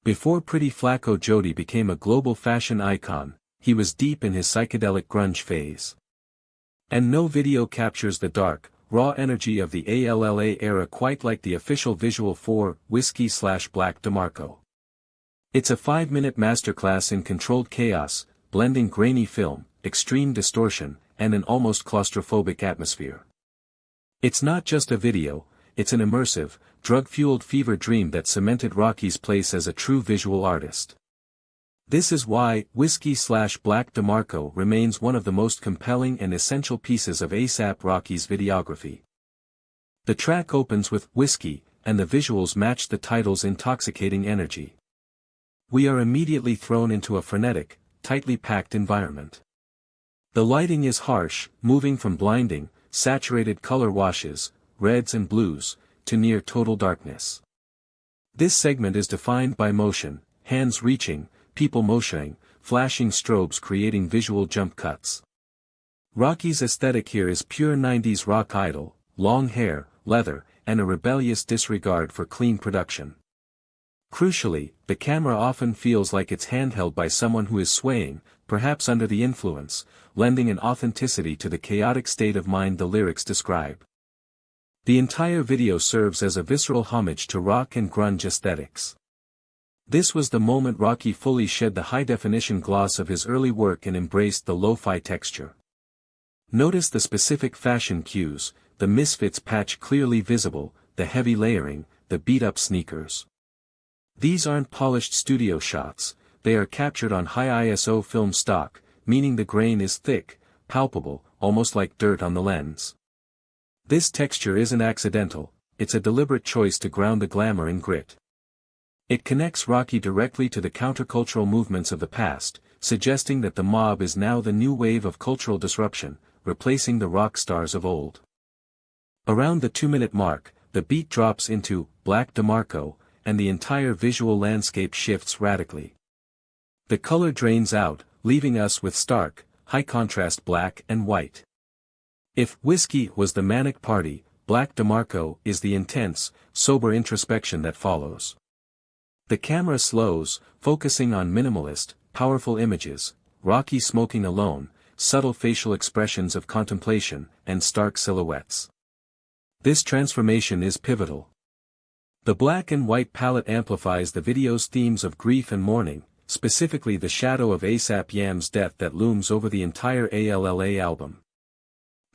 Before Pretty Flacco Jody became a global fashion icon, he was deep in his psychedelic grunge phase. And no video captures the dark, raw energy of the ALLA era quite like the official visual for Whiskey/Black DeMarco. It's a 5-minute masterclass in controlled chaos, blending grainy film, extreme distortion, and an almost claustrophobic atmosphere. It's not just a video, it's an immersive, drug-fueled fever dream that cemented Rocky's place as a true visual artist. This is why Whiskey/Black DeMarco remains one of the most compelling and essential pieces of A$AP Rocky's videography. The track opens with Whiskey, and the visuals match the title's intoxicating energy. We are immediately thrown into a frenetic, tightly packed environment. The lighting is harsh, moving from blinding, saturated color washes, reds and blues, to near total darkness. This segment is defined by motion, hands reaching, people motioning, flashing strobes creating visual jump cuts. Rocky's aesthetic here is pure 90s rock idol, long hair, leather, and a rebellious disregard for clean production. Crucially, the camera often feels like it's handheld by someone who is swaying, perhaps under the influence, lending an authenticity to the chaotic state of mind the lyrics describe. The entire video serves as a visceral homage to rock and grunge aesthetics. This was the moment Rocky fully shed the high-definition gloss of his early work and embraced the lo-fi texture. Notice the specific fashion cues, the Misfits patch clearly visible, the heavy layering, the beat-up sneakers. These aren't polished studio shots, they are captured on high ISO film stock, meaning the grain is thick, palpable, almost like dirt on the lens. This texture isn't accidental, it's a deliberate choice to ground the glamour in grit. It connects Rocky directly to the countercultural movements of the past, suggesting that the mob is now the new wave of cultural disruption, replacing the rock stars of old. Around the 2-minute mark, the beat drops into Black DeMarco, and the entire visual landscape shifts radically. The color drains out, leaving us with stark, high-contrast black and white. If Whiskey was the manic party, Black DeMarco is the intense, sober introspection that follows. The camera slows, focusing on minimalist, powerful images, Rocky smoking alone, subtle facial expressions of contemplation, and stark silhouettes. This transformation is pivotal. The black and white palette amplifies the video's themes of grief and mourning, specifically the shadow of A$AP Yams' death that looms over the entire ALLA album.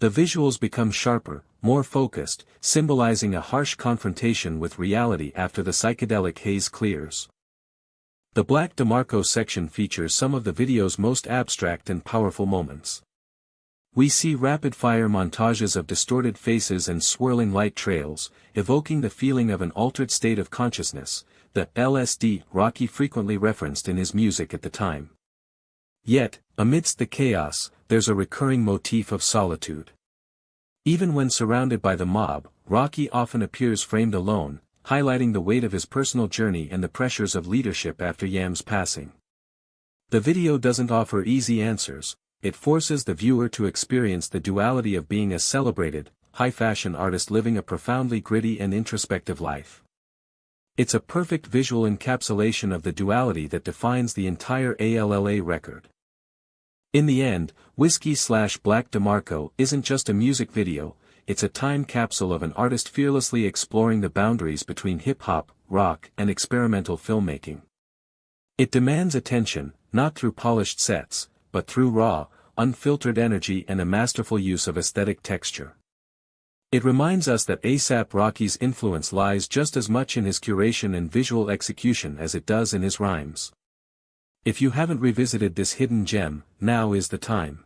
The visuals become sharper, more focused, symbolizing a harsh confrontation with reality after the psychedelic haze clears. The Black DeMarco section features some of the video's most abstract and powerful moments. We see rapid-fire montages of distorted faces and swirling light trails, evoking the feeling of an altered state of consciousness, the LSD Rocky frequently referenced in his music at the time. Yet, amidst the chaos, there's a recurring motif of solitude. Even when surrounded by the mob, Rocky often appears framed alone, highlighting the weight of his personal journey and the pressures of leadership after Yams' passing. The video doesn't offer easy answers, it forces the viewer to experience the duality of being a celebrated, high-fashion artist living a profoundly gritty and introspective life. It's a perfect visual encapsulation of the duality that defines the entire ALLA record. In the end, Whiskey/Black DeMarco isn't just a music video, it's a time capsule of an artist fearlessly exploring the boundaries between hip-hop, rock, and experimental filmmaking. It demands attention, not through polished sets, but through raw, unfiltered energy and a masterful use of aesthetic texture. It reminds us that A$AP Rocky's influence lies just as much in his curation and visual execution as it does in his rhymes. If you haven't revisited this hidden gem, now is the time.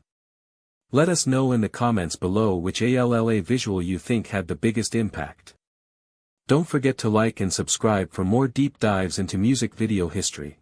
Let us know in the comments below which ALLA visual you think had the biggest impact. Don't forget to like and subscribe for more deep dives into music video history.